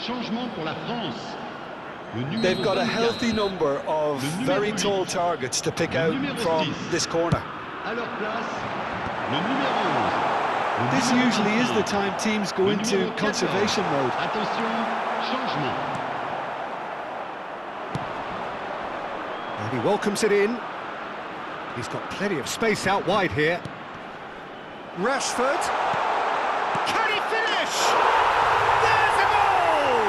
Changement pour la France. They've got a healthy number of very tall targets to pick out from this corner. À leur place, le numéro 11. This usually is the time teams go into conservation mode. Attention, changement. And he welcomes it in. He's got plenty of space out wide here. Rashford. Can he finish? There's a goal!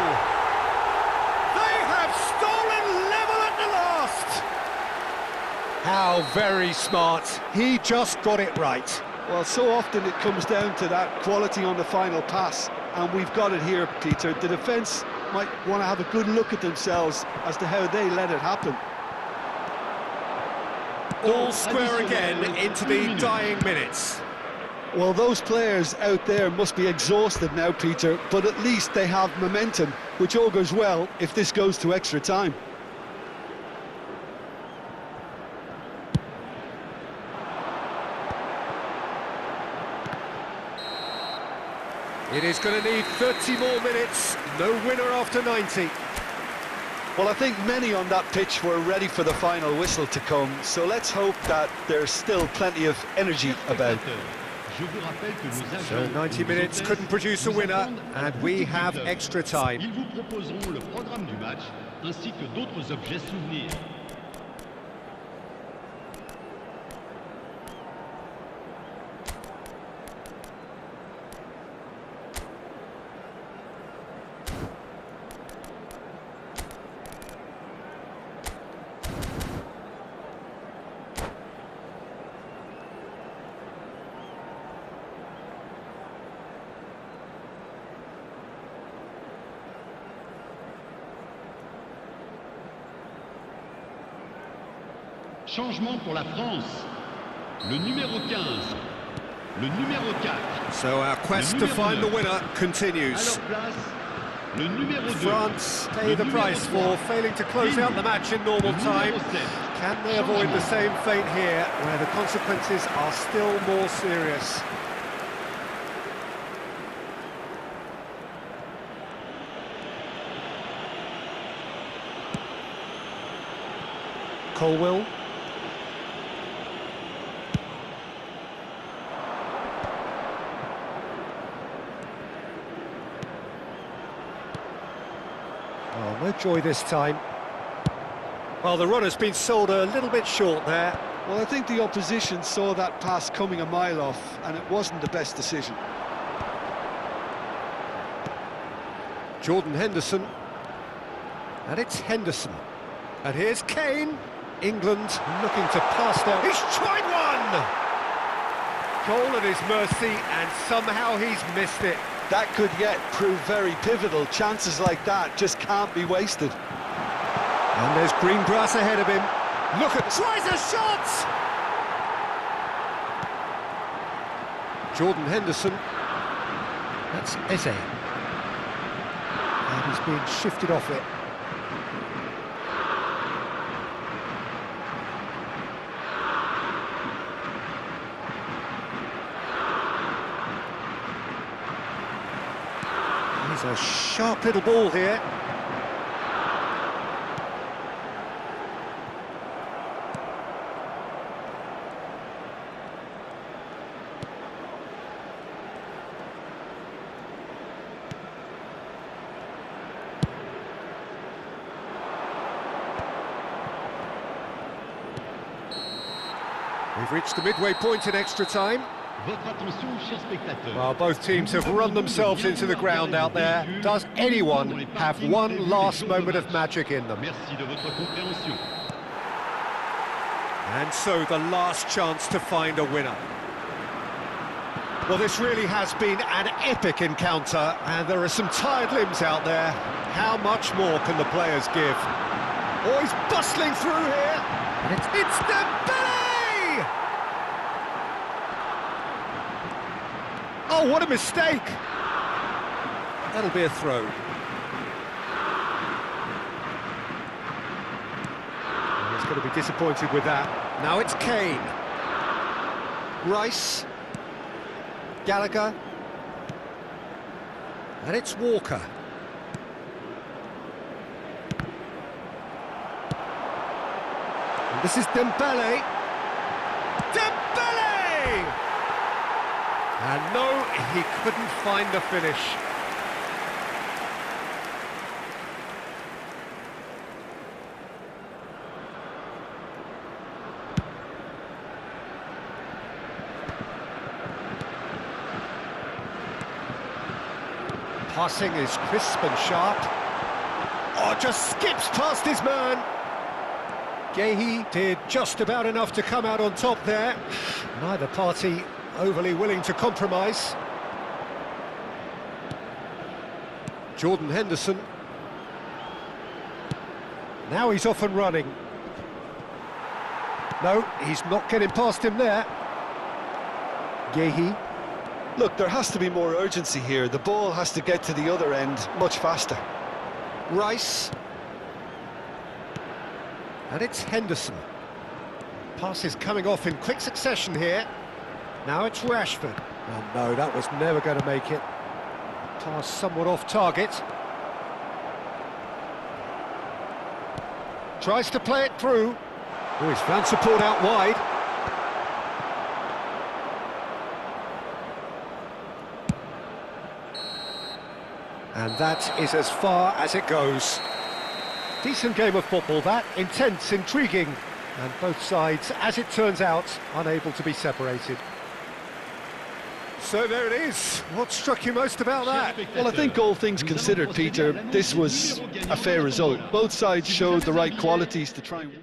They have stolen level at the last! How very smart. He just got it right. Well, so often it comes down to that quality on the final pass, and we've got it here, Peter. The defence might want to have a good look at themselves as to how they let it happen. All square again into the dying minutes. Well, those players out there must be exhausted now, Peter, but at least they have momentum, which augurs well if this goes to extra time. It is going to need 30 more minutes. No winner after 90. Well, I think many on that pitch were ready for the final whistle to come, so let's hope that there's still plenty of energy about. So 90 minutes couldn't produce a winner, and we have extra time. Ils vous proposeront le programme du match, ainsi que d'autres objets souvenirs. Changement pour la France. Le numéro 15. Le numéro 4. So our quest to find the winner À continues. leur place, le numéro 2. France pay Le the numéro price 3. for failing to close out the match in normal Le time. numéro 7. Can they avoid the same fate here, where the consequences are still more serious? Colwill. Oh, no joy this time. Well, the run has been sold a little bit short there. Well, I think the opposition saw that pass coming a mile off, and it wasn't the best decision. Jordan Henderson. And it's Henderson. And here's Kane. England looking to pass down. He's tried one! Goal at his mercy, and somehow he's missed it. That could yet prove very pivotal. Chances like that just can't be wasted. And there's green grass ahead of him. Look at... Tries a shot! Jordan Henderson. That's Eze. And he's being shifted off it. He's a sharp little ball here. We've reached the midway point in extra time. Votre attention, chers spectateurs. Well, both teams have run themselves into the ground out there. Does anyone have one last moment of magic in them? Merci de votre compréhension. And so the last chance to find a winner. Well, this really has been an epic encounter, and there are some tired limbs out there. How much more can the players give? Oh, he's bustling through here. And it's Dembele! Oh, what a mistake! That'll be a throw. He's going to be disappointed with that. Now it's Kane. Rice. Gallagher. And it's Walker. This is Dembele. Dembele! And no, he couldn't find the finish. Passing is crisp and sharp. Oh, just skips past his man. Guéhi did just about enough to come out on top there. Neither party overly willing to compromise. Jordan Henderson. Now he's off and running. No, he's not getting past him there. Guéhi. Look, there has to be more urgency here. The ball has to get to the other end much faster. Rice. And it's Henderson. Pass is coming off in quick succession here. Now it's Rashford. Oh no, that was never going to make it. Pass somewhat off target. Tries to play it through. Oh, he's found support out wide. And that is as far as it goes. Decent game of football that, intense, intriguing, and both sides, as it turns out, unable to be separated. So there it is. What struck you most about that? Well, I think all things considered, Peter, this was a fair result. Both sides showed the right qualities to try and win.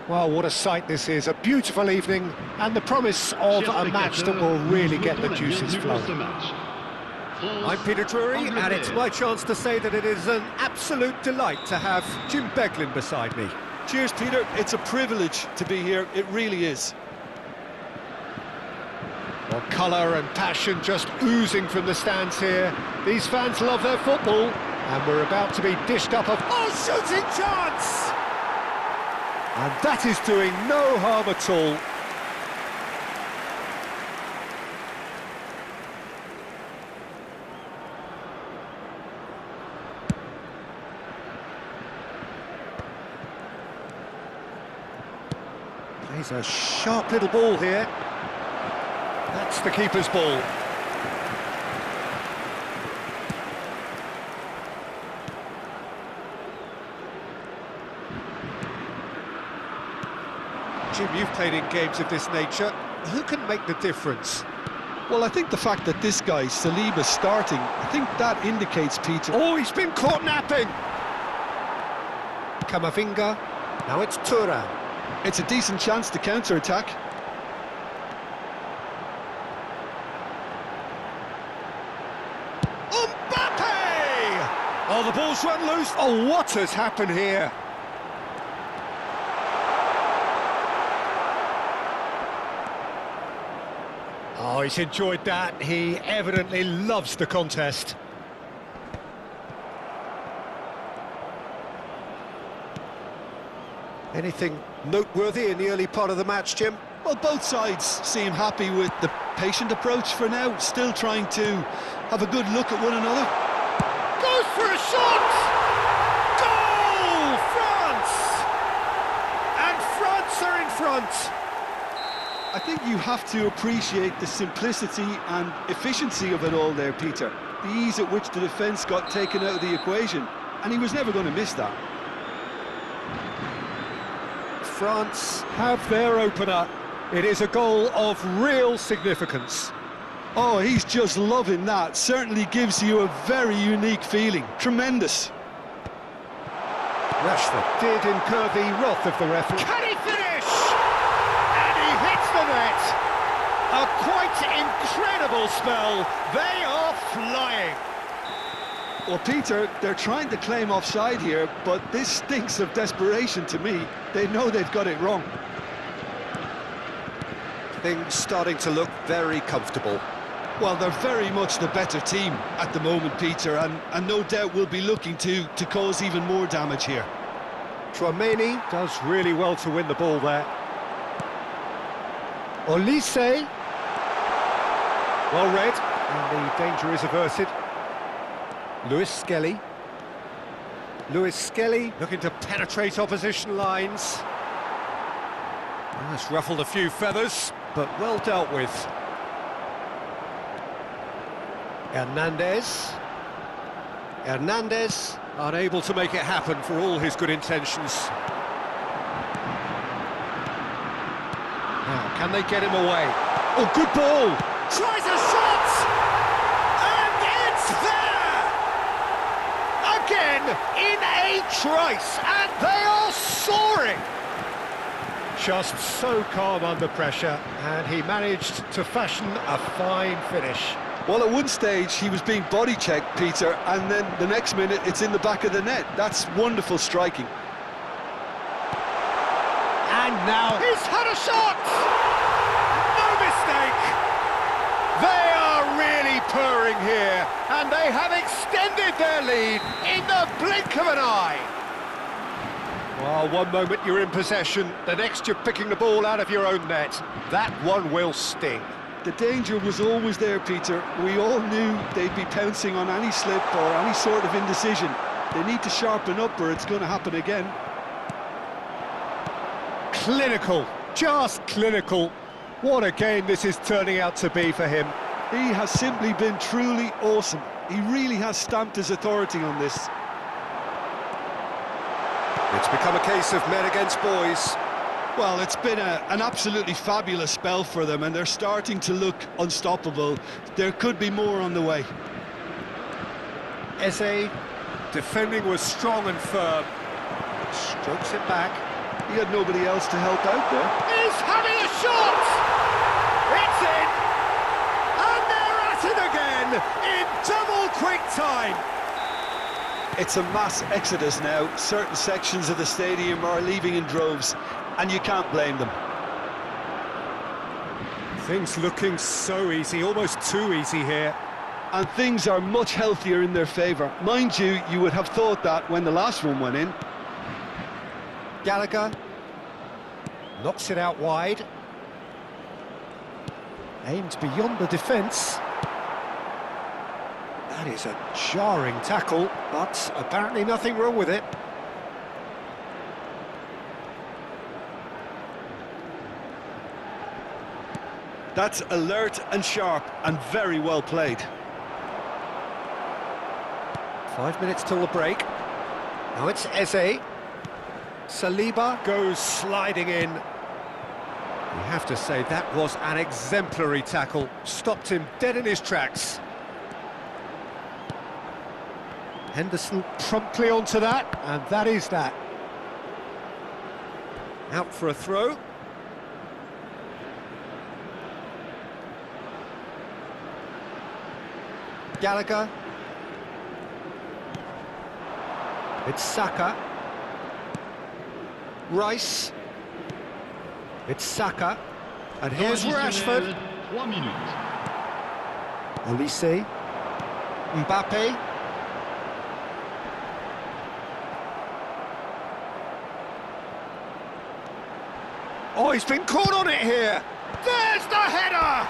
Well, what a sight this is, a beautiful evening, and the promise of a match that will really get the juices flowing. I'm Peter Drury, and it's my chance to say that it is an absolute delight to have Jim Beglin beside me. Cheers, Peter. It's a privilege to be here. It really is. Well, colour and passion just oozing from the stands here. These fans love their football, and we're about to be dished up a shooting chance! And that is doing no harm at all. Plays a sharp little ball here. That's the keeper's ball. Jim, you've played in games of this nature. Who can make the difference? Well, I think the fact that this guy, Saliba's starting, I think that indicates, Peter... Oh, he's been caught napping! Camavinga, now it's Thuram. It's a decent chance to counter-attack. Mbappe! Oh, the ball's run loose. Oh, what has happened here? Oh, he's enjoyed that. He evidently loves the contest. Anything noteworthy in the early part of the match, Jim? Well, both sides seem happy with the patient approach for now, still trying to have a good look at one another. Goes for a shot! Goal! France! And France are in front! I think you have to appreciate the simplicity and efficiency of it all there, Peter. The ease at which the defence got taken out of the equation, and he was never going to miss that. France have their opener. It is a goal of real significance. Oh, he's just loving that. Certainly gives you a very unique feeling. Tremendous. Rashford did incur the wrath of the referee. Can he finish? And he hits the net. A quite incredible spell. They are flying. Well, Peter, they're trying to claim offside here, but this stinks of desperation to me. They know they've got it wrong. Things starting to look very comfortable. Well, they're very much the better team at the moment, Peter, and no doubt will be looking to cause even more damage here. Tchouaméni does really well to win the ball there. Olise. Well read, and the danger is averted. Lewis Skelly. Lewis Skelly looking to penetrate opposition lines. That's ruffled a few feathers, but well dealt with. Hernandez. Hernandez unable to make it happen for all his good intentions. Now, can they get him away? Oh, good ball! Tries a shot! And it's there! Again, in a trice, and they are soaring! Just so calm under pressure, and he managed to fashion a fine finish. Well, at one stage, he was being body-checked, Peter, and then the next minute, it's in the back of the net. That's wonderful striking. And now he's had a shot! No mistake! They are really purring here, and they have extended their lead in the blink of an eye. Well, one moment you're in possession, the next you're picking the ball out of your own net. That one will sting. The danger was always there, Peter. We all knew they'd be pouncing on any slip or any sort of indecision. They need to sharpen up or it's going to happen again. Clinical, just clinical. What a game this is turning out to be for him. He has simply been truly awesome. He really has stamped his authority on this. It's become a case of men against boys. Well, it's been an absolutely fabulous spell for them, and they're starting to look unstoppable. There could be more on the way. Eze, defending was strong and firm. Strokes it back. He had nobody else to help out there. He's having a shot! It's in! And they're at it again in double quick time! It's a mass exodus now. Certain sections of the stadium are leaving in droves, and you can't blame them. Things looking so easy, almost too easy here. And things are much healthier in their favour. Mind you, you would have thought that when the last one went in. Gallagher knocks it out wide. Aimed beyond the defence. That is a jarring tackle, but apparently nothing wrong with it. That's alert and sharp and very well played. 5 minutes till the break. Now it's Eze. Saliba goes sliding in. You have to say that was an exemplary tackle. Stopped him dead in his tracks. Henderson promptly onto that, and that is that. Out for a throw. Gallagher. It's Saka. Rice. It's Saka. And here's Rashford. 3 minutes. Olise. Mbappe. Oh, he's been caught on it here. There's the header!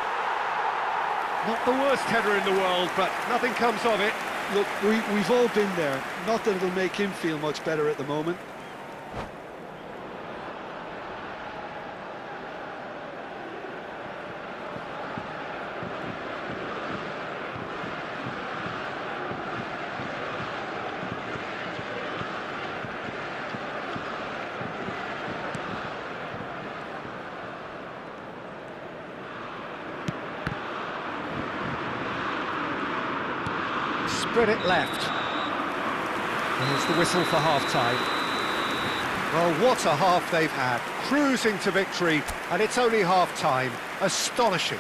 Not the worst header in the world, but nothing comes of it. Look, we've all been there. Not that it'll make him feel much better at the moment. Spread it left. There's the whistle for half-time. Well, what a half they've had. Cruising to victory, and it's only half-time. Astonishing.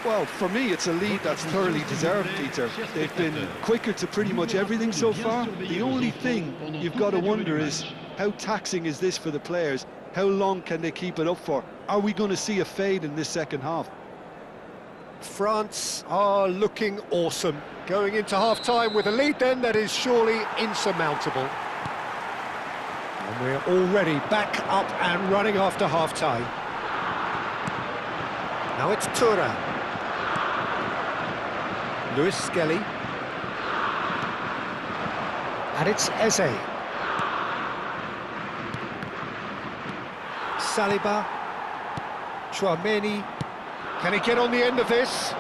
Well, for me, it's a lead that's thoroughly deserved, Peter. They've been quicker to pretty much everything so far. The only thing you've got to wonder is, how taxing is this for the players? How long can they keep it up for? Are we going to see a fade in this second half? France are looking awesome. Going into half-time with a lead then that is surely insurmountable. And we're already back up and running after half-time. Now it's Thuram. Lewis Skelly. And it's Eze. Saliba. Chouameni. Can he get on the end of this?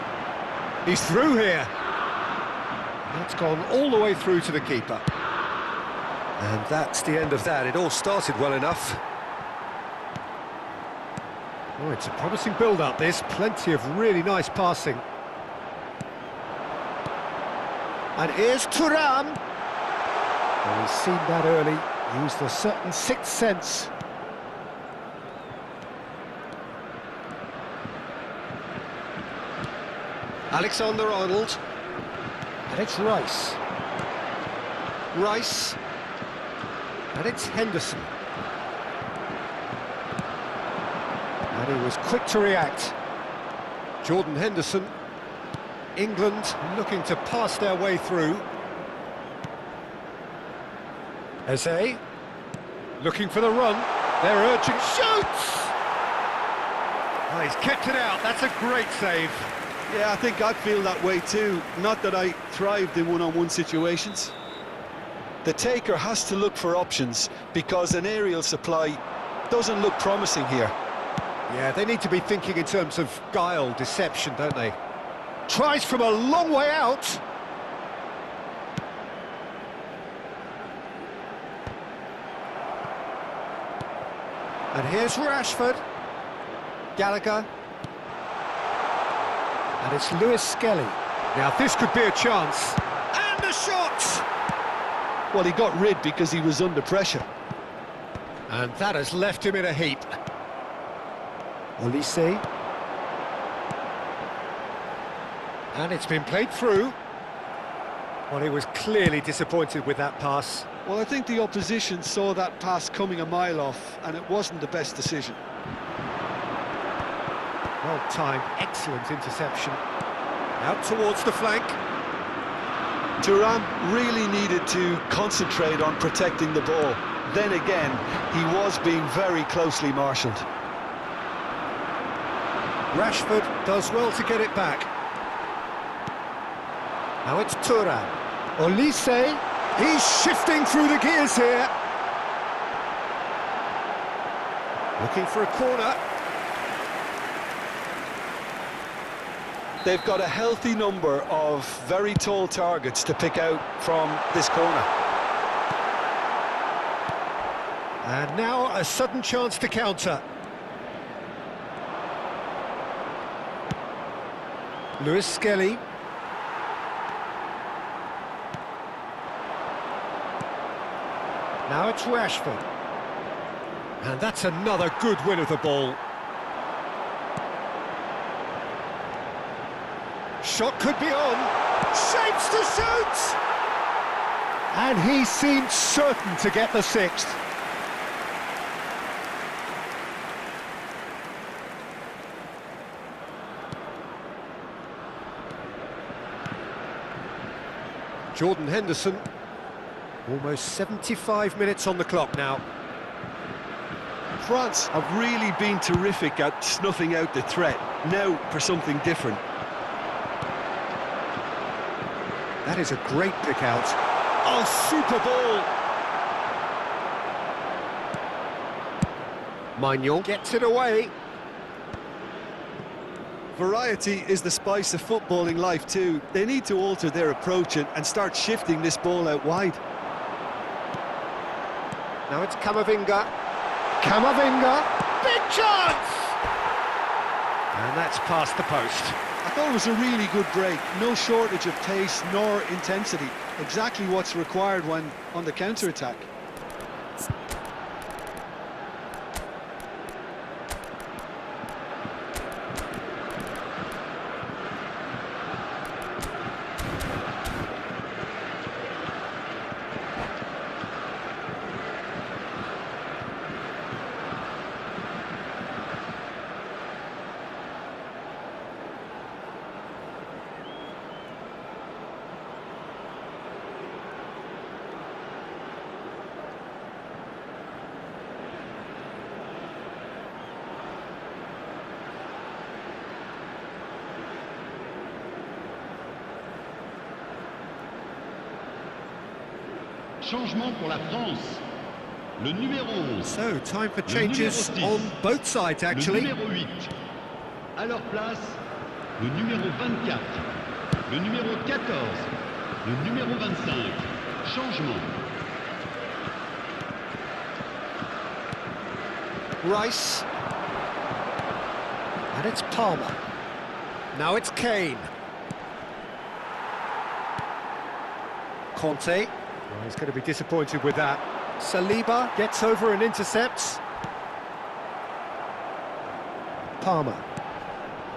He's through here. That's gone all the way through to the keeper. And that's the end of that. It all started well enough. Oh, it's a promising build-up, this. Plenty of really nice passing. And here's Thuram. Well, he's seen that early. Used a certain sixth sense. Alexander-Arnold. And it's Rice. Rice. And it's Henderson. And he was quick to react. Jordan Henderson. England looking to pass their way through. Eze. Looking for the run. They're urging. Shoots! Oh, he's kept it out. That's a great save. Yeah, I think I'd feel that way too. Not that I thrived in one-on-one situations. The taker has to look for options because an aerial supply doesn't look promising here. Yeah, they need to be thinking in terms of guile, deception, don't they? Tries from a long way out. And here's Rashford. Gallagher. And it's Lewis Skelly. Now this could be a chance. And a shot! Well, he got rid because he was under pressure. And that has left him in a heap. Olise. And it's been played through. Well, he was clearly disappointed with that pass. Well, I think the opposition saw that pass coming a mile off, and it wasn't the best decision. Well-timed, excellent interception. Out towards the flank. Thuram really needed to concentrate on protecting the ball. Then again, he was being very closely marshalled. Rashford does well to get it back. Now it's Thuram. Olise, he's shifting through the gears here. Looking for a corner. They've got a healthy number of very tall targets to pick out from this corner. And now a sudden chance to counter. Lewis Skelly. Now it's Rashford. And that's another good win of the ball. Shot could be on. Shapes to shoot! And he seemed certain to get the sixth. Jordan Henderson. Almost 75 minutes on the clock now. France have really been terrific at snuffing out the threat. Now for something different. That is a great pick out. Oh, super ball! Maignan gets it away. Variety is the spice of footballing life too. They need to alter their approach and start shifting this ball out wide. Now it's Camavinga. Camavinga! Big chance! And that's past the post. I thought it was a really good break. No shortage of pace nor intensity. Exactly what's required when on the counter-attack. Changement pour la France. Le numéro 11. So, time for changes on both sides, actually. Le numéro 8. À leur place, le numéro 24. Le numéro 14. Le numéro 25. Changement. Rice. And it's Palmer. Now it's Kane. Conte. Well, he's going to be disappointed with that. Saliba gets over and intercepts. Palmer.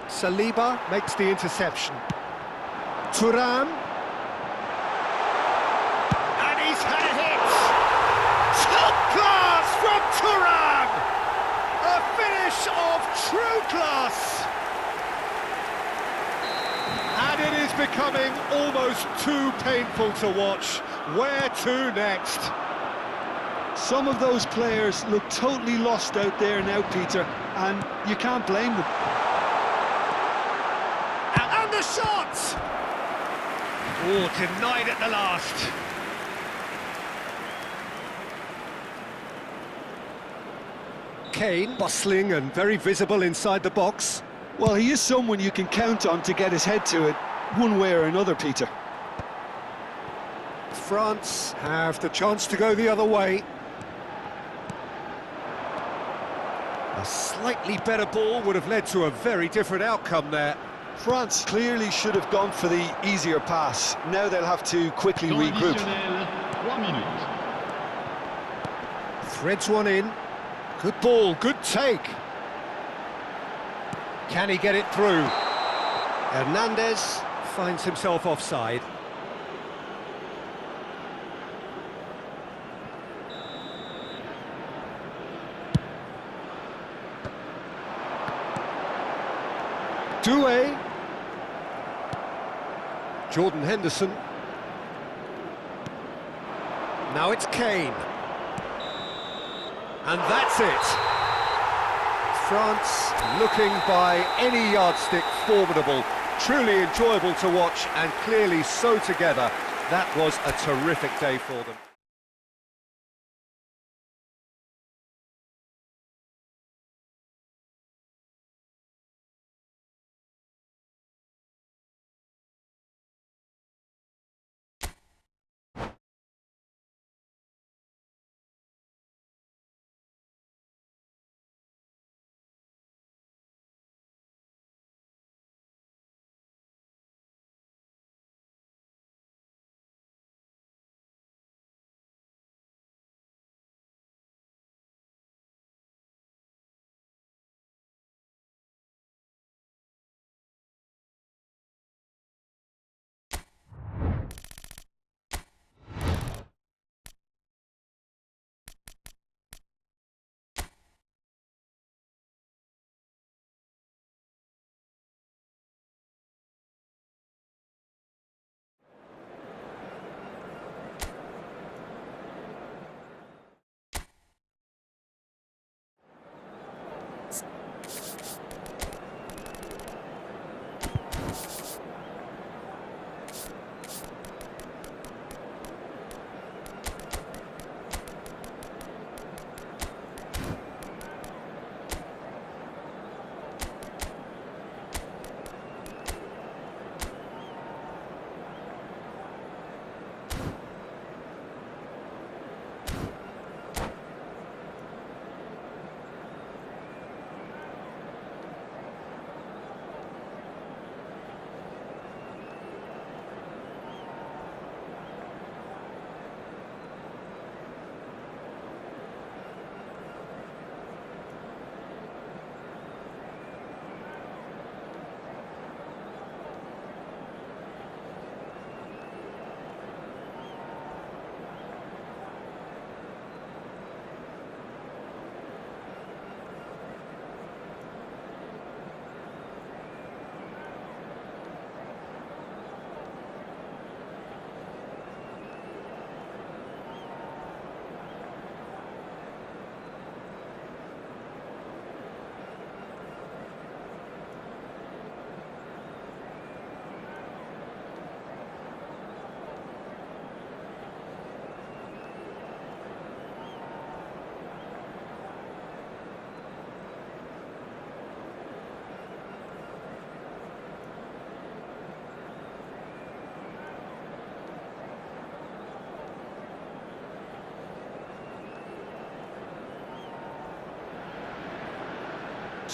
Saliba makes the interception. Thuram. And he's had a hit! Top class from Thuram! A finish of true class! And it is becoming almost too painful to watch. Where to next? Some of those players look totally lost out there now, Peter, and you can't blame them. And the shot! Oh, denied at the last. Kane, bustling and very visible inside the box. Well, he is someone you can count on to get his head to it, one way or another, Peter. France have the chance to go the other way. A slightly better ball would have led to a very different outcome there. France clearly should have gone for the easier pass. Now they'll have to quickly Temps regroup. additionnel, 3 minutes. Threads one in. Good ball, good take. Can he get it through? Hernandez finds himself offside. Doué. Jordan Henderson. Now it's Kane. And that's it. France looking by any yardstick formidable. Truly enjoyable to watch and clearly so together. That was a terrific day for them.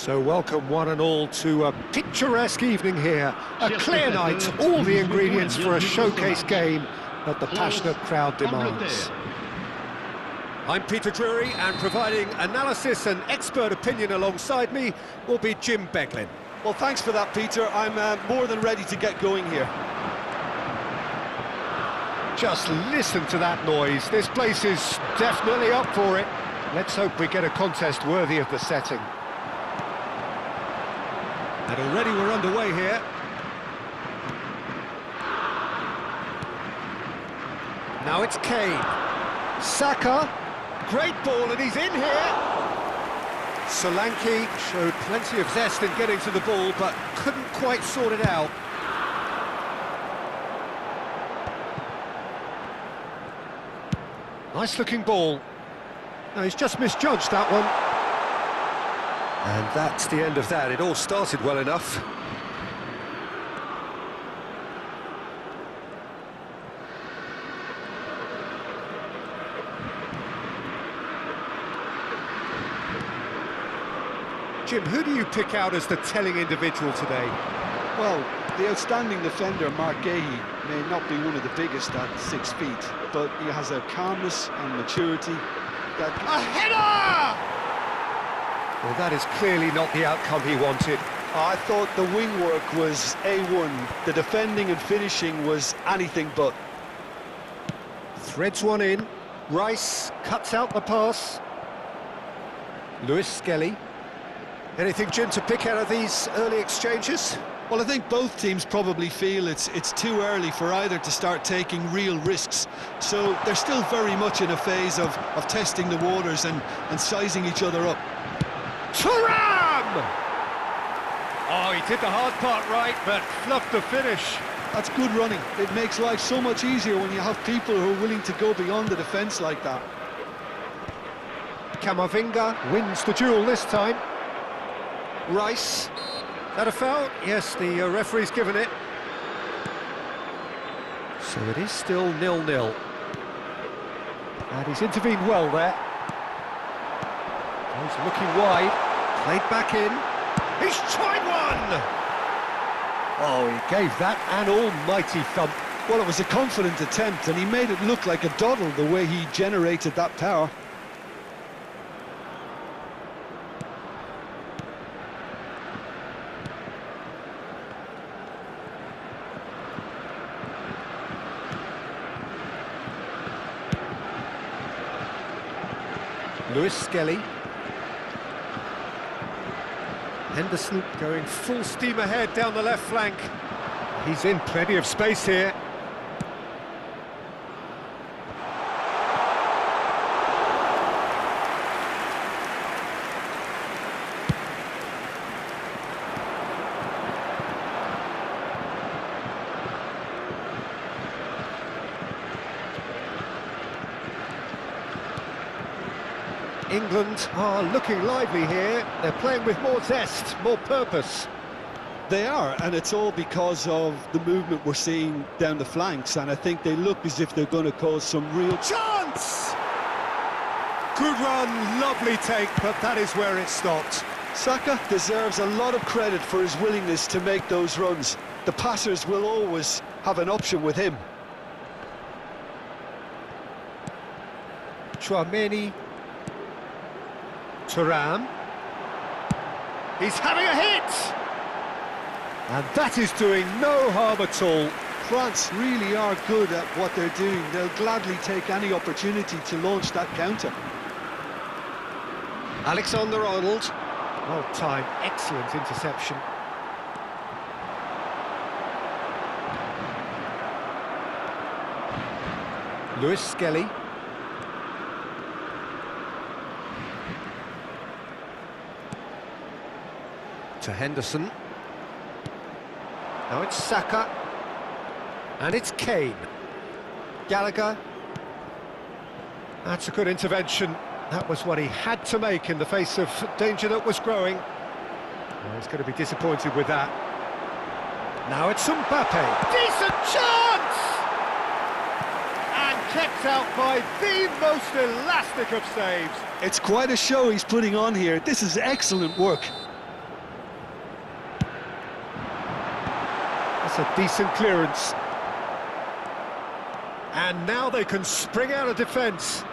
So welcome one and all to a picturesque evening here. A clear night, all the ingredients for a showcase game that the passionate crowd demands. I'm Peter Drury, and providing analysis and expert opinion alongside me will be Jim Beglin. Well, thanks for that, Peter. I'm more than ready to get going here. Just listen to that noise. This place is definitely up for it. Let's hope we get a contest worthy of the setting. And already we're underway here. Now it's Kane. Saka. Great ball, and he's in here. Solanke showed plenty of zest in getting to the ball, but couldn't quite sort it out. Nice-looking ball. No, he's just misjudged that one. And that's the end of that. It all started well enough. Jim, who do you pick out as the telling individual today? Well, the outstanding defender, Mark Gahey, may not be one of the biggest at 6 feet, but he has a calmness and maturity that... A header! Well, that is clearly not the outcome he wanted. I thought the wing work was A1. The defending and finishing was anything but. Threads one in. Rice cuts out the pass. Lewis Skelly. Anything, Jim, to pick out of these early exchanges? Well, I think both teams probably feel it's too early for either to start taking real risks. So they're still very much in a phase of testing the waters and sizing each other up. Thuram! Oh, he did the hard part right, but fluffed the finish. That's good running. It makes life so much easier when you have people who are willing to go beyond the defence like that. Camavinga wins the duel this time. Rice. That a foul? Yes, the referee's given it. So it is still 0-0. And he's intervened well there. He's looking wide. Played back in. He's tried one! Oh, he gave that an almighty thump. Well, it was a confident attempt, and he made it look like a doddle the way he generated that power. Lewis Skelly. Henderson going full steam ahead down the left flank. He's in plenty of space here. England are looking lively here. They're playing with more zest, more purpose. They are, and it's all because of the movement we're seeing down the flanks, and I think they look as if they're going to cause some real... Chance! Good run, lovely take, but that is where it stopped. Saka deserves a lot of credit for his willingness to make those runs. The passers will always have an option with him. Tchouaméni. Thuram. He's having a hit! And that is doing no harm at all. France really are good at what they're doing. They'll gladly take any opportunity to launch that counter. Alexander-Arnold. Well timed, excellent interception. Lewis Skelly. To Henderson. Now it's Saka. And it's Kane. Gallagher. That's a good intervention. That was what he had to make in the face of danger that was growing. Well, he's going to be disappointed with that. Now it's Mbappe. Decent chance! And kept out by the most elastic of saves. It's quite a show he's putting on here. This is excellent work. That's a decent clearance. And now they can spring out of defence.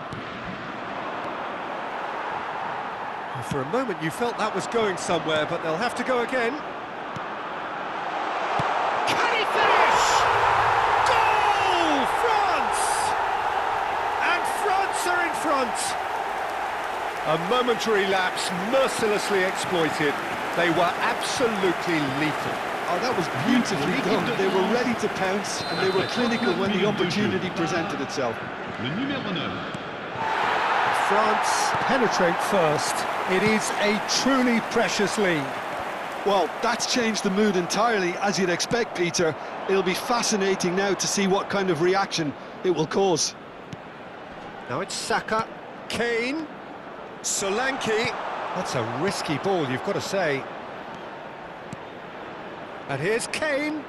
For a moment you felt that was going somewhere, but they'll have to go again. Can he finish? Goal! France! And France are in front. A momentary lapse mercilessly exploited. They were absolutely lethal. Oh, that was beautifully done. They were ready to pounce and they were clinical when the opportunity presented itself. Le numéro 9. France penetrate first. It is a truly precious lead. Well, that's changed the mood entirely, as you'd expect, Peter. It'll be fascinating now to see what kind of reaction it will cause. Now it's Saka, Kane, Solanke. That's a risky ball, you've got to say. And here's Kane.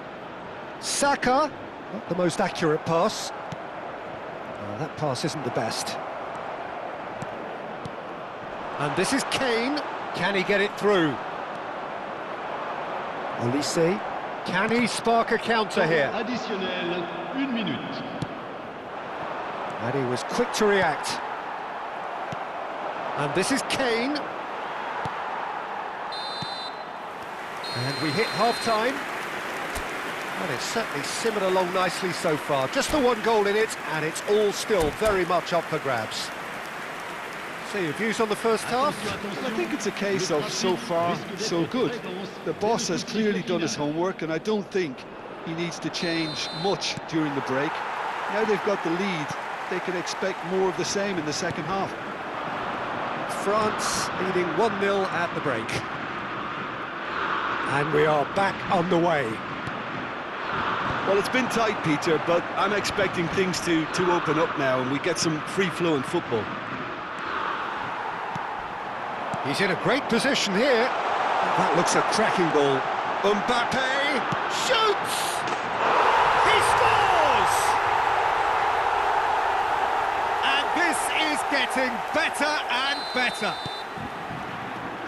Saka, not the most accurate pass. That pass isn't the best. And this is Kane. Can he get it through? Olise. Can he spark a counter here? Additionnel, 1 minute. And he was quick to react. And this is Kane. And we hit half-time. Well, it's certainly simmered along nicely so far. Just the one goal in it, and it's all still very much up for grabs. So your views on the first half? Well, I think it's a case of so far, so good. The boss has clearly done his homework, and I don't think he needs to change much during the break. Now they've got the lead, they can expect more of the same in the second half. France leading 1-0 at the break. And we are back on the way. Well, it's been tight, Peter, but I'm expecting things to open up now and we get some free-flowing football. He's in a great position here. That looks a cracking ball. Mbappe shoots! He scores! And this is getting better and better.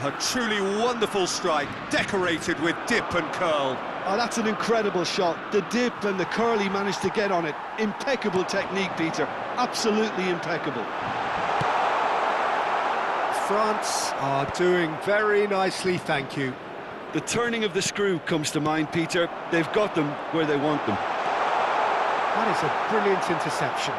A truly wonderful strike, decorated with dip and curl. Oh, that's an incredible shot. The dip and the curl he managed to get on it. Impeccable technique, Peter. Absolutely impeccable. France are doing very nicely, thank you. The turning of the screw comes to mind, Peter. They've got them where they want them. That is a brilliant interception.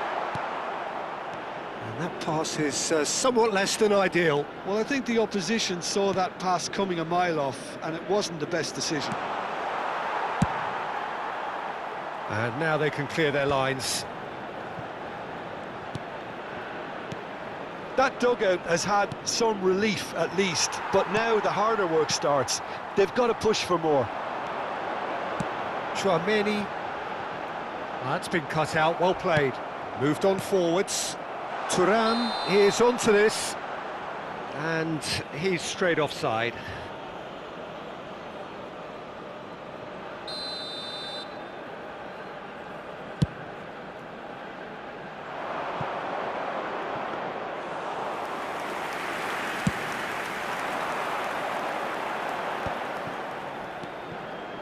And that pass is somewhat less than ideal. Well, I think the opposition saw that pass coming a mile off, and it wasn't the best decision. And now they can clear their lines. That dugout has had some relief, at least, but now the harder work starts. They've got to push for more. Chouameni. That's been cut out, well played. Moved on forwards. Thuram is onto this. And he's straight offside.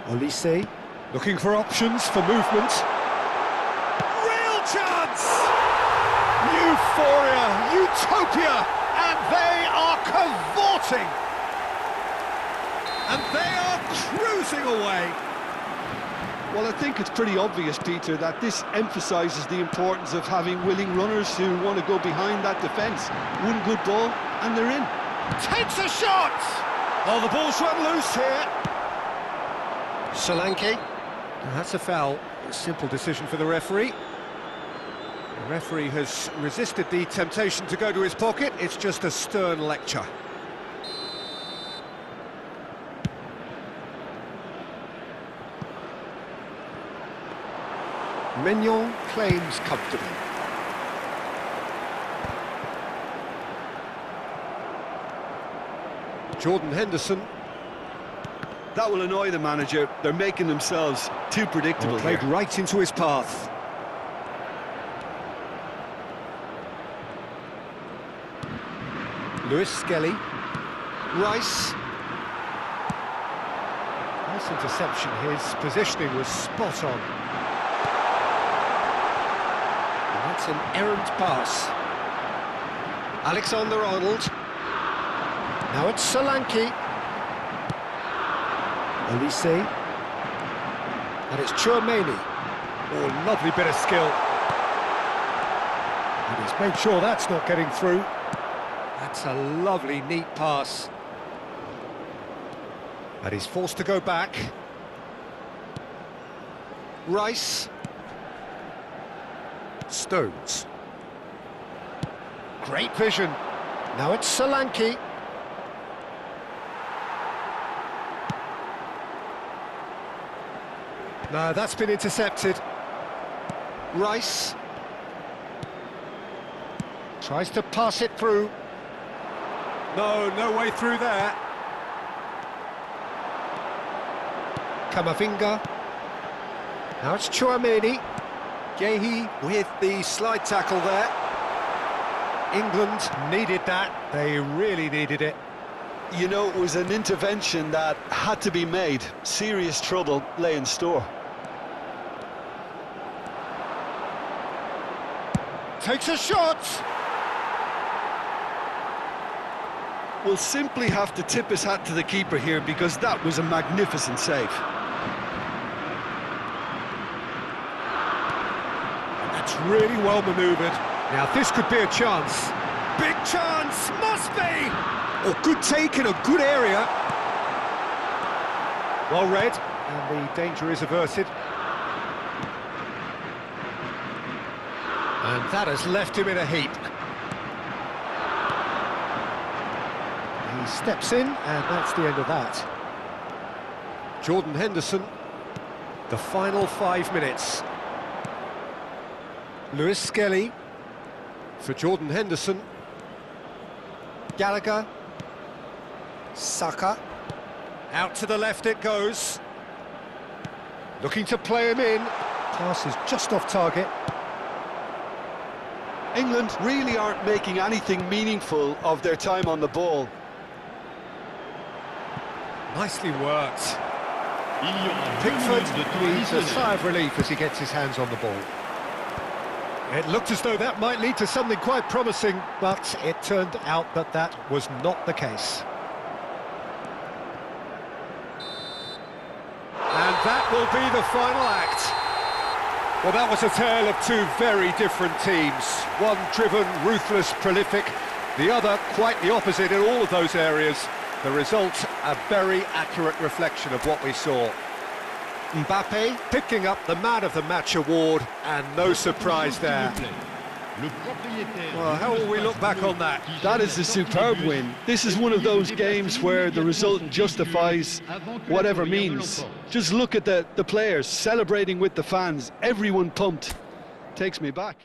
Olise, looking for options for movement. Real chance! Euphoria, utopia, and they are cavorting! And they are cruising away! Well, I think it's pretty obvious, Peter, that this emphasises the importance of having willing runners who want to go behind that defence. One good ball, and they're in. Takes a shot! Oh, the ball's run loose here. Solanke. That's a foul. A simple decision for the referee. The referee has resisted the temptation to go to his pocket. It's just a stern lecture. Maignan claims comfortably. Jordan Henderson. That will annoy the manager. They're making themselves too predictable here. Played right into his path. Lewis Skelly. Rice. Nice interception, his positioning was spot on. And that's an errant pass. Alexander-Arnold. Now it's Solanke. Olise. And it's Chouameni. Oh, lovely bit of skill. And he's made sure that's not getting through. That's a lovely, neat pass. And he's forced to go back. Rice. Stones. Great vision. Now it's Solanke. No, that's been intercepted. Rice. Tries to pass it through. No way through there. Camavinga. Now it's Chouameni. Guehi with the slide tackle there. England needed that. They really needed it. You know, it was an intervention that had to be made. Serious trouble lay in store. Takes a shot. We'll simply have to tip his hat to the keeper here because that was a magnificent save. That's really well manoeuvred. Now this could be a chance. Big chance, must be! Oh, good take in a good area. Well read, and the danger is averted. And that has left him in a heap. He steps in, and that's the end of that. Jordan Henderson, the final 5 minutes. Lewis Skelly for Jordan Henderson. Gallagher. Saka. Out to the left it goes. Looking to play him in. Pass is just off target. England really aren't making anything meaningful of their time on the ball. Nicely worked. Il y aura 2 Pickford minutes de temps needs a additionnel. sigh of relief as he gets his hands on the ball. It looked as though that might lead to something quite promising, but it turned out that that was not the case. And that will be the final act. Well, that was a tale of two very different teams. One driven, ruthless, prolific. The other quite the opposite in all of those areas. The result, a very accurate reflection of what we saw. Mbappe picking up the Man of the Match award, and no surprise there. Well, how will we look back on that? That is a superb win. This is one of those games where the result justifies whatever means. Just look at the players celebrating with the fans. Everyone pumped. Takes me back.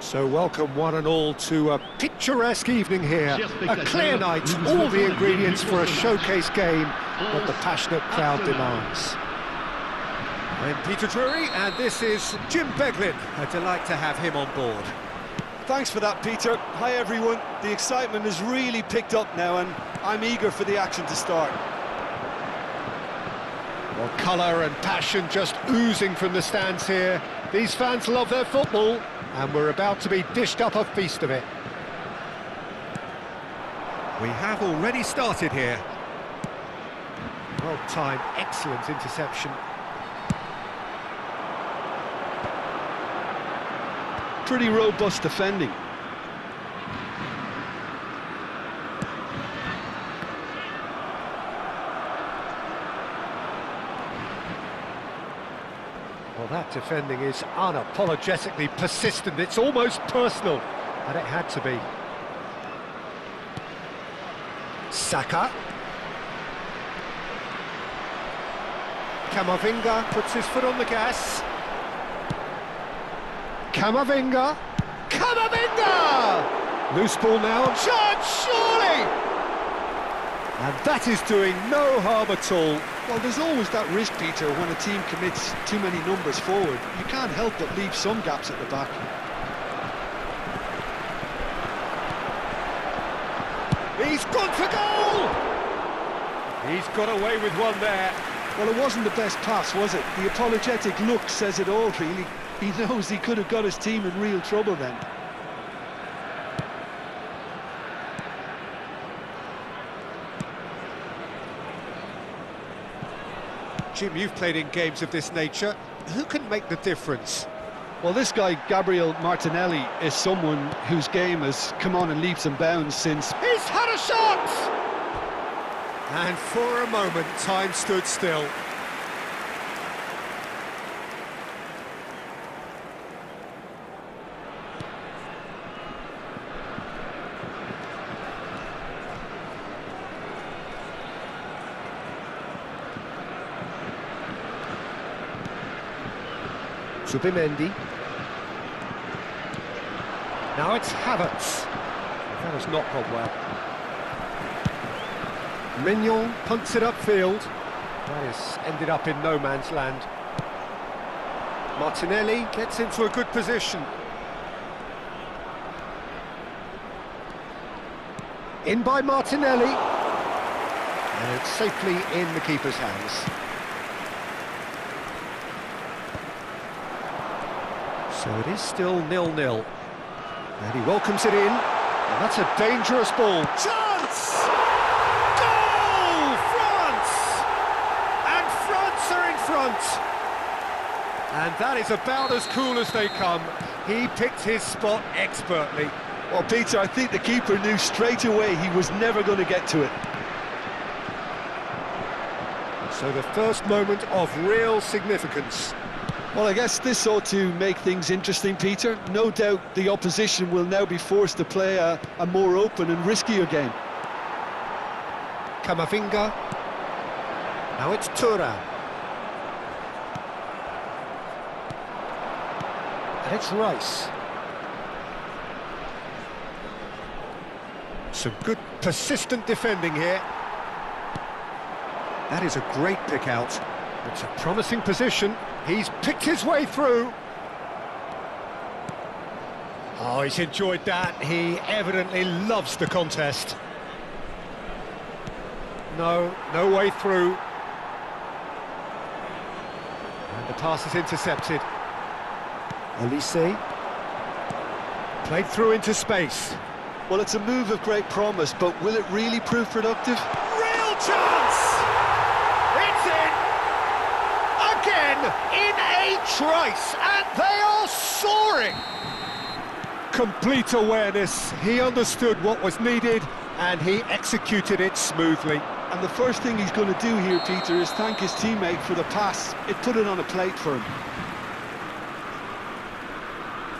So welcome one and all to a picturesque evening here, a clear night, all the ingredients for a showcase game that the passionate crowd demands. I'm Peter Drury and this is Jim Beglin. A delight to have him on board. Thanks for that, Peter. Hi everyone. The excitement has really picked up now and I'm eager for the action to start. Well, colour and passion just oozing from the stands here. These fans love their football and we're about to be dished up a feast of it. We have already started here. Well timed, excellent interception. Pretty robust defending. Well, that defending is unapologetically persistent. It's almost personal, and it had to be. Saka. Camavinga puts his foot on the gas. Camavinga! Camavinga! Loose ball now, chance, surely! And that is doing no harm at all. Well, there's always that risk, Peter, when a team commits too many numbers forward. You can't help but leave some gaps at the back. He's gone for goal! He's got away with one there. Well, it wasn't the best pass, was it? The apologetic look says it all, really. He knows he could have got his team in real trouble then. Jim, you've played in games of this nature. Who can make the difference? Well, this guy, Gabriel Martinelli, is someone whose game has come on in leaps and bounds since... He's had a shot! And for a moment, time stood still. Zubimendi. Now it's Havertz. That has not gone well. Mignon punts it upfield. That has ended up in no man's land. Martinelli gets into a good position. In by Martinelli. And it's safely in the keeper's hands. So it is still 0-0. And he welcomes it in. And that's a dangerous ball. Chance! Goal! France! And France are in front. And that is about as cool as they come. He picked his spot expertly. Well, Peter, I think the keeper knew straight away he was never going to get to it. So the first moment of real significance. Well, I guess this ought to make things interesting, Peter. No doubt the opposition will now be forced to play a more open and riskier game. Camavinga. Now it's Thuram. And it's Rice. Some good persistent defending here. That is a great pick out. It's a promising position. He's picked his way through. Oh, he's enjoyed that. He evidently loves the contest. No way through. And the pass is intercepted. Olise. Played through into space. Well, it's a move of great promise, but will it really prove productive? Real chance! It's in! Again, in a trice, and they are soaring! Complete awareness, he understood what was needed, and he executed it smoothly. And the first thing he's going to do here, Peter, is thank his teammate for the pass. It put it on a plate for him.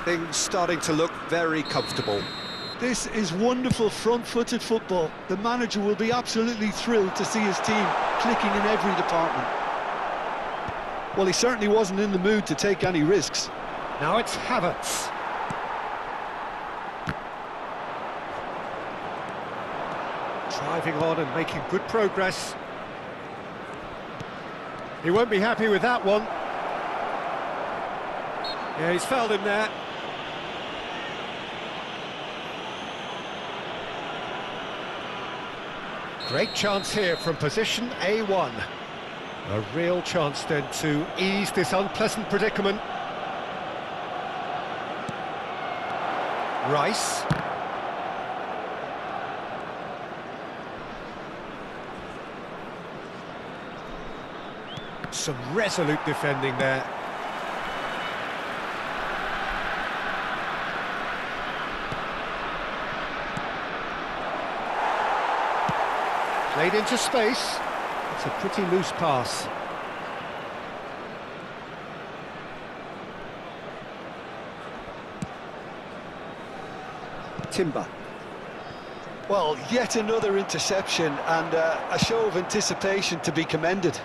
Things starting to look very comfortable. This is wonderful front-footed football. The manager will be absolutely thrilled to see his team clicking in every department. Well, he certainly wasn't in the mood to take any risks. Now it's Havertz. Driving on and making good progress. He won't be happy with that one. Yeah, he's fouled him there. Great chance here from position A1. A real chance then to ease this unpleasant predicament. Rice. Some resolute defending there. Played into space. It's a pretty loose pass. Timber. Well, yet another interception and a show of anticipation to be commended.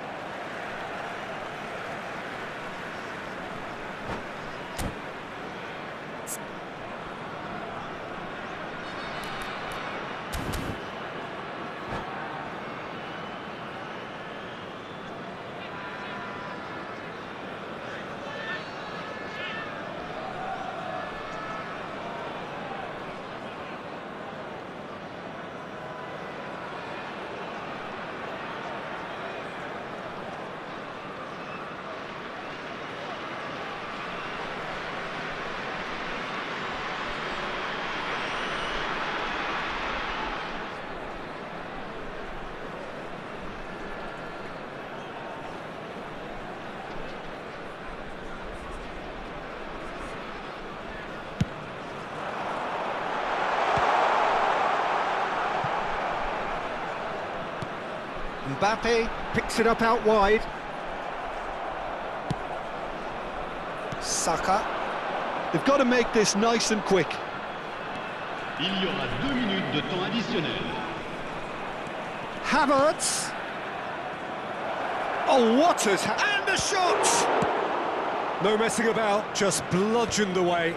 Mbappe picks it up out wide. Saka. They've got to make this nice and quick. Il y aura 2 minutes de temps additionnel. Havertz. Oh, Waters, and the shot! No messing about, just bludgeoned away.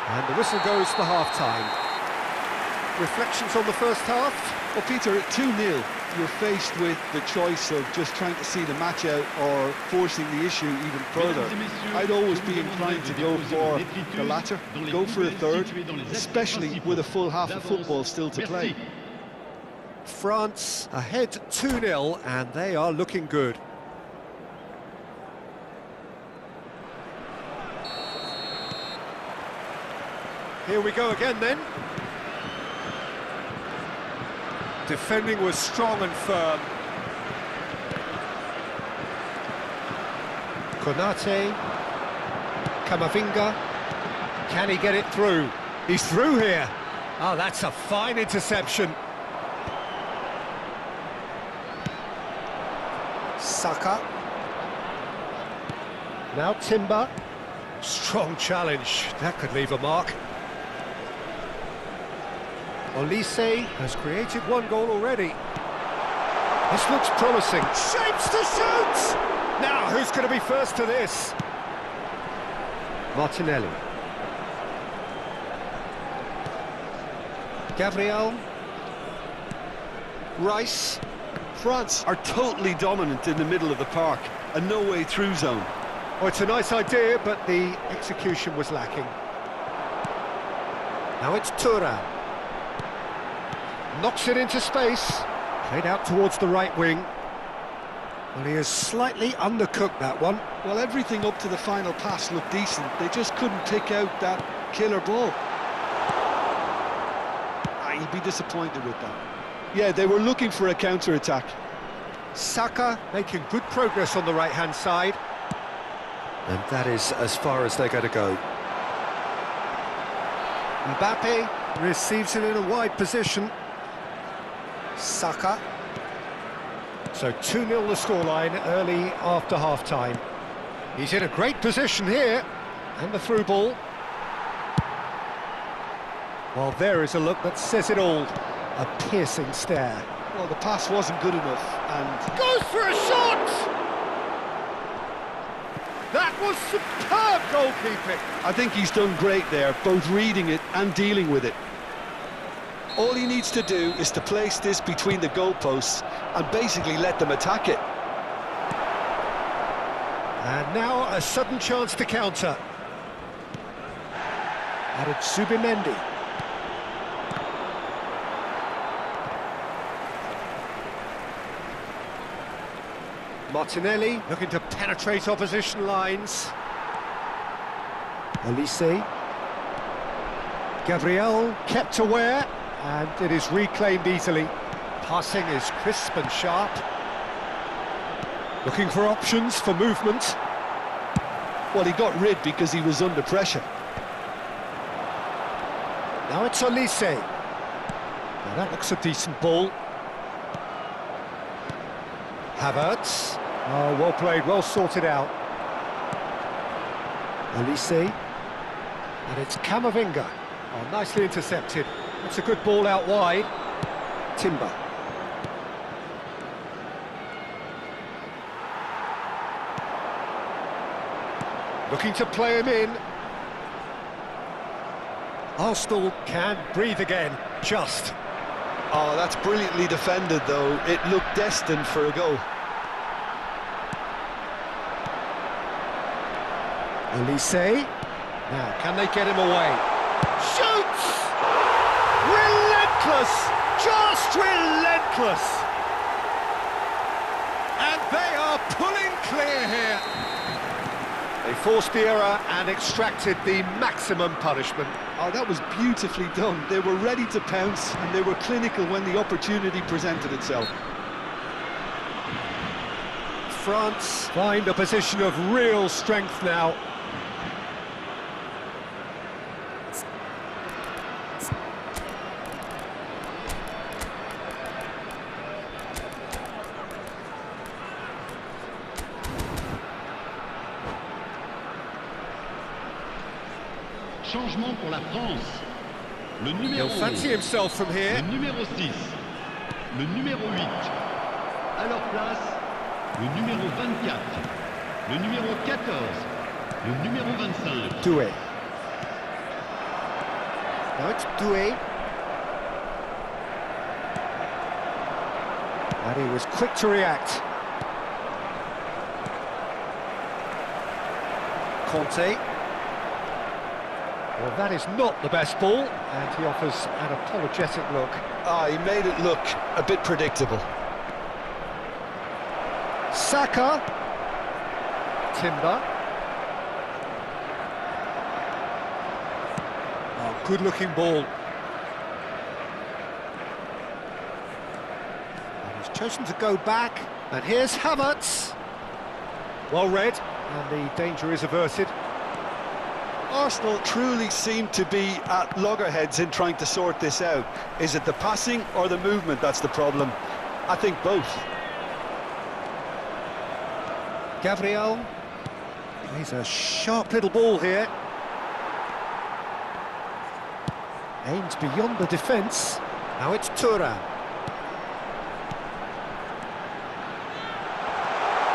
And the whistle goes for half-time. Reflections on the first half? Well, Peter, at 2-0, you're faced with the choice of just trying to see the match out or forcing the issue even further. I'd always be inclined to go for the latter, go for a third, especially with a full half of football still to play. France ahead 2-0, and they are looking good. Here we go again then. Defending was strong and firm. Konate. Camavinga. Can he get it through? He's through here. Oh, that's a fine interception. Saka. Now Timber. Strong challenge. That could leave a mark. Olise has created one goal already. This looks promising. Shapes to shoot! Now, who's going to be first to this? Martinelli. Gabriel. Rice. France are totally dominant in the middle of the park. A no-way through zone. Oh, it's a nice idea, but the execution was lacking. Now it's Thuram. Knocks it into space. Played out towards the right wing. Well, he has slightly undercooked that one. Well, everything up to the final pass looked decent. They just couldn't pick out that killer ball. He'd be disappointed with that. Yeah, they were looking for a counter-attack. Saka making good progress on the right-hand side. And that is as far as they're going to go. Mbappe receives it in a wide position. Saka. So 2-0 the scoreline early after half-time. He's in a great position here. And the through ball. Well, there is a look that says it all. A piercing stare. Well, the pass wasn't good enough, and... Goes for a shot! That That was superb goalkeeping. I think he's done great there, both reading it and dealing with it. All he needs to do is to place this between the goalposts and basically let them attack it. And now a sudden chance to counter. And it's Zubimendi. Martinelli looking to penetrate opposition lines. Olise. Gabriel kept aware, and it is reclaimed easily. Passing is crisp and sharp. Looking for options for movement. Well, he got rid because he was under pressure. Now it's Olise. Now that looks a decent ball. Havertz. Oh, well played, well sorted out. Olise. And it's Camavinga. Oh, nicely intercepted. It's a good ball out wide. Timber. Looking to play him in. Arsenal can breathe again, just. Oh, that's brilliantly defended, though. It looked destined for a goal. Olise. Now, can they get him away? Shoots! Relentless! Just relentless! And they are pulling clear here. They forced the error and extracted the maximum punishment. Oh, that was beautifully done. They were ready to pounce, and they were clinical when the opportunity presented itself. France find a position of real strength now. Changement pour la France. Le numéro He'll fancy 11, himself from here. le numéro 6, le numéro 8. À leur place, le numéro 24, le numéro 14, le numéro 25. Doué. Now it's Doué. And he was quick to react. Conte. Well, that is not the best ball, and he offers an apologetic look. Ah, he made it look a bit predictable. Saka. Timber. Oh, good-looking ball. And he's chosen to go back, and here's Havertz. Well read, and the danger is averted. Arsenal truly seem to be at loggerheads in trying to sort this out. Is it the passing or the movement that's the problem? I think both. Gabriel. He's a sharp little ball here. Aims beyond the defence. Now it's Thuram.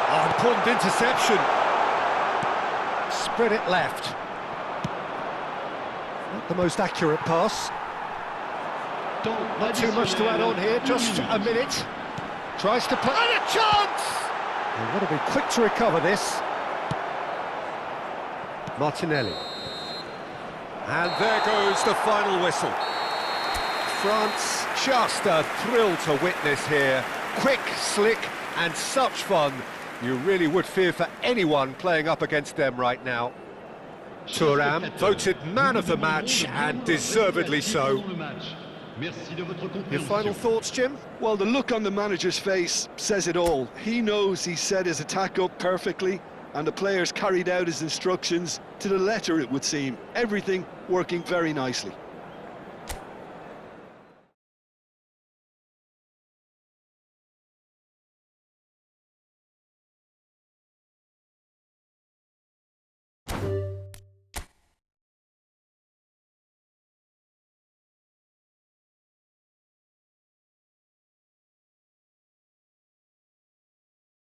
Oh, important interception. Spread it left. Not the most accurate pass. Not too much to add on here, just a minute. Tries to play, and a chance! They've got to be quick to recover this. Martinelli. And there goes the final whistle. France, just a thrill to witness here. Quick, slick, and such fun. You really would fear for anyone playing up against them right now. Thuram voted man of the match, and deservedly so. Your final thoughts, Jim? Well, the look on the manager's face says it all. He knows he set his attack up perfectly, and the players carried out his instructions to the letter, it would seem. Everything working very nicely.